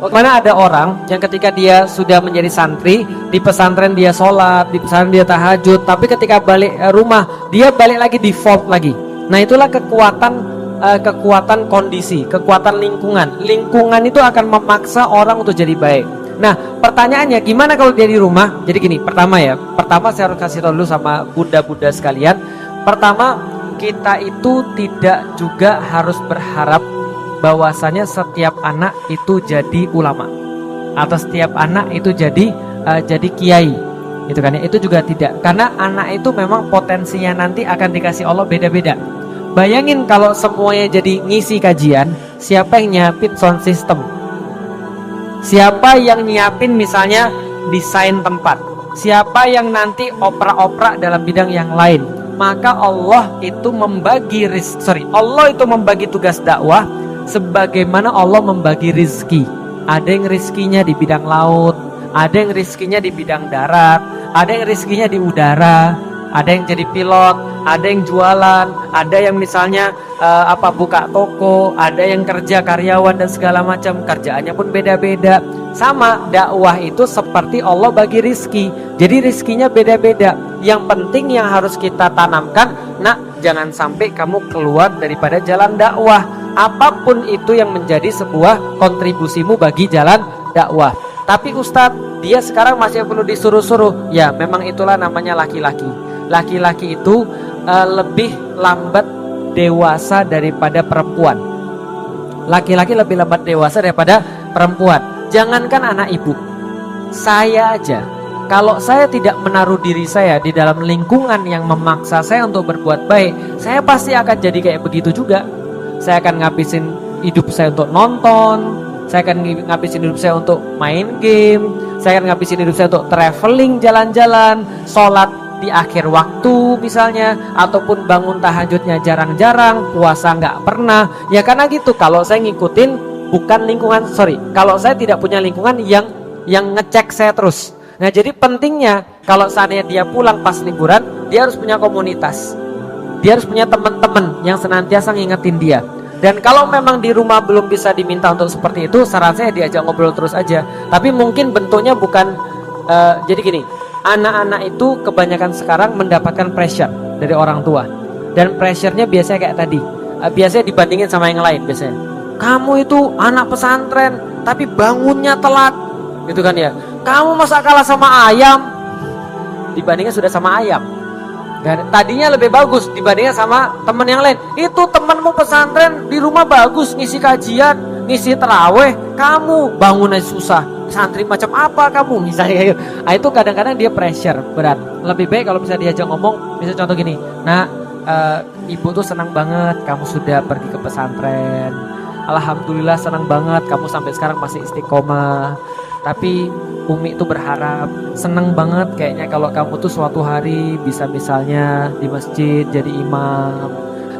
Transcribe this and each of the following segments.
Bagaimana ada orang yang ketika dia sudah menjadi santri, di pesantren dia sholat, di pesantren dia tahajud, tapi ketika balik rumah, dia balik lagi default lagi. Nah itulah kekuatan kondisi, kekuatan lingkungan. Lingkungan itu akan memaksa orang untuk jadi baik. Nah pertanyaannya gimana kalau dia di rumah? Jadi gini, pertama saya harus kasih tahu dulu sama bunda-bunda sekalian. Pertama, kita itu tidak juga harus berharap bahwasanya setiap anak itu jadi ulama atau setiap anak itu jadi kiai, itu kan ya. Itu juga tidak, karena anak itu memang potensinya nanti akan dikasih Allah beda-beda. Bayangin kalau semuanya jadi ngisi kajian, siapa yang nyiapin sound system, siapa yang nyiapin misalnya desain tempat, siapa yang nanti opera-opera dalam bidang yang lain. Maka Allah itu membagi tugas dakwah sebagaimana Allah membagi rizki. Ada yang rizkinya di bidang laut, ada yang rizkinya di bidang darat, ada yang rizkinya di udara, ada yang jadi pilot, ada yang jualan, ada yang misalnya buka toko, ada yang kerja karyawan dan segala macam. Kerjaannya pun beda-beda. Sama, dakwah itu seperti Allah bagi rizki. Jadi rizkinya beda-beda. Yang penting yang harus kita tanamkan, jangan sampai kamu keluar daripada jalan dakwah. Apapun itu yang menjadi sebuah kontribusimu bagi jalan dakwah. Tapi Ustadz, dia sekarang masih perlu disuruh-suruh. Ya memang itulah namanya laki-laki. Laki-laki itu lebih lambat dewasa daripada perempuan. Laki-laki lebih lambat dewasa daripada perempuan. Jangankan anak ibu, saya aja, kalau saya tidak menaruh diri saya di dalam lingkungan yang memaksa saya untuk berbuat baik, saya pasti akan jadi kayak begitu juga. Saya akan ngabisin hidup saya untuk nonton, saya akan ngabisin hidup saya untuk main game, saya akan ngabisin hidup saya untuk traveling, jalan-jalan, sholat di akhir waktu misalnya, ataupun bangun tahajudnya jarang-jarang, puasa nggak pernah. Ya karena gitu, kalau saya ngikutin kalau saya tidak punya lingkungan yang ngecek saya terus. Nah jadi pentingnya kalau seandainya dia pulang pas liburan, dia harus punya komunitas, dia harus punya teman-teman yang senantiasa ngingetin dia. Dan kalau memang di rumah belum bisa diminta untuk seperti itu, saran saya diajak ngobrol terus aja. Tapi mungkin bentuknya bukan jadi gini, anak-anak itu kebanyakan sekarang mendapatkan pressure dari orang tua. Dan pressure-nya biasanya kayak tadi, biasanya dibandingin sama yang lain. Biasanya, kamu itu anak pesantren tapi bangunnya telat, gitu kan ya. Kamu masa kalah sama ayam? Dibandingnya sudah sama ayam. Tadinya lebih bagus dibandingnya sama temen yang lain. Itu temenmu pesantren di rumah bagus, ngisi kajian, ngisi terawih, kamu bangun aja susah. Santri macam apa kamu misalnya. Nah, itu kadang-kadang dia pressure berat. Lebih baik kalau bisa diajak ngomong. Misalnya contoh gini, ibu tuh senang banget kamu sudah pergi ke pesantren. Alhamdulillah senang banget kamu sampai sekarang masih istiqomah. Tapi Umi itu berharap, senang banget kayaknya kalau kamu tuh suatu hari bisa misalnya di masjid jadi imam.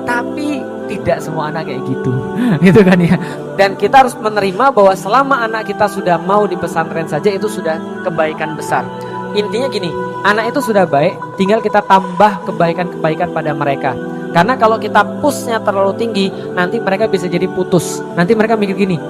Tapi tidak semua anak kayak gitu, gitu kan ya. Dan kita harus menerima bahwa selama anak kita sudah mau di pesantren saja itu sudah kebaikan besar. Intinya gini, anak itu sudah baik, tinggal kita tambah kebaikan-kebaikan pada mereka. Karena kalau kita pushnya terlalu tinggi, nanti mereka bisa jadi putus. Nanti mereka mikir gini,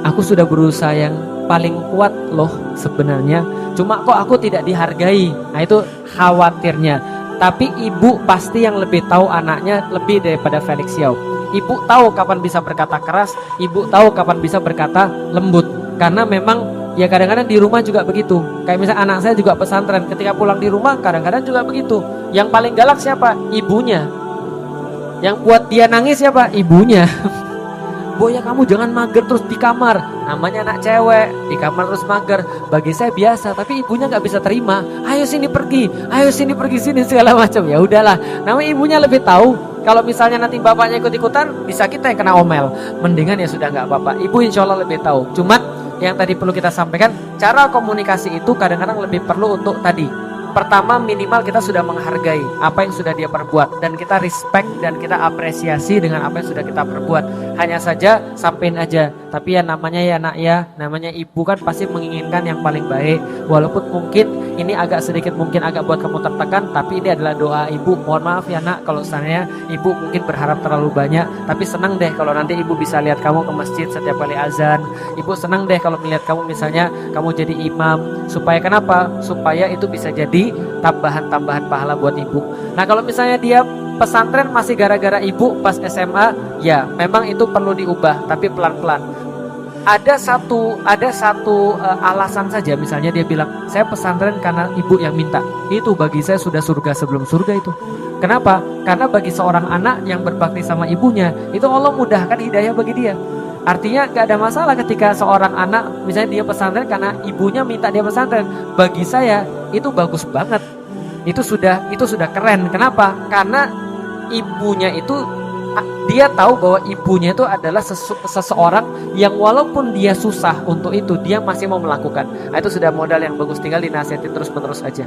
aku sudah berusaha yang paling kuat loh sebenarnya, cuma kok aku tidak dihargai. Nah itu khawatirnya. Tapi ibu pasti yang lebih tahu anaknya lebih daripada Felix Yao. Ibu tahu kapan bisa berkata keras, ibu tahu kapan bisa berkata lembut. Karena memang ya kadang-kadang di rumah juga begitu. Kayak misalnya anak saya juga pesantren, ketika pulang di rumah kadang-kadang juga begitu. Yang paling galak siapa? Ibunya. Yang buat dia nangis siapa? Ibunya. Boya kamu jangan mager terus di kamar. Namanya anak cewek, di kamar terus mager. Bagi saya biasa, tapi ibunya nggak bisa terima. Ayo sini pergi sini segala macam. Ya udahlah. Namanya ibunya lebih tahu. Kalau misalnya nanti bapaknya ikut-ikutan, bisa kita yang kena omel. Mendingan ya sudah nggak apa-apa. Ibu insya Allah lebih tahu. Cuma yang tadi perlu kita sampaikan, cara komunikasi itu kadang-kadang lebih perlu untuk tadi Pertama, minimal kita sudah menghargai apa yang sudah dia perbuat, dan kita respect dan kita apresiasi dengan apa yang sudah kita perbuat. Hanya saja sampein aja. Tapi ya namanya ya nak ya, namanya ibu kan pasti menginginkan yang paling baik. Walaupun mungkin ini agak sedikit mungkin agak buat kamu tertekan, tapi ini adalah doa ibu. Mohon maaf ya nak kalau misalnya ibu mungkin berharap terlalu banyak, tapi senang deh kalau nanti ibu bisa lihat kamu ke masjid setiap kali azan. Ibu senang deh kalau melihat kamu misalnya kamu jadi imam. Supaya kenapa? Supaya itu bisa jadi tambahan-tambahan pahala buat ibu. Nah kalau misalnya dia pesantren masih gara-gara ibu pas SMA, ya memang itu perlu diubah, tapi pelan-pelan. Ada satu alasan saja, misalnya dia bilang saya pesantren karena ibu yang minta. Itu bagi saya sudah surga sebelum surga itu. Kenapa? Karena bagi seorang anak yang berbakti sama ibunya, itu Allah mudahkan hidayah bagi dia. Artinya gak ada masalah ketika seorang anak misalnya dia pesantren karena ibunya minta dia pesantren. Bagi saya itu bagus banget. Itu sudah keren. Kenapa? Karena ibunya itu, dia tahu bahwa ibunya itu adalah seseorang yang walaupun dia susah untuk itu, dia masih mau melakukan. Nah, itu sudah modal yang bagus, tinggal dinasihati terus-menerus aja.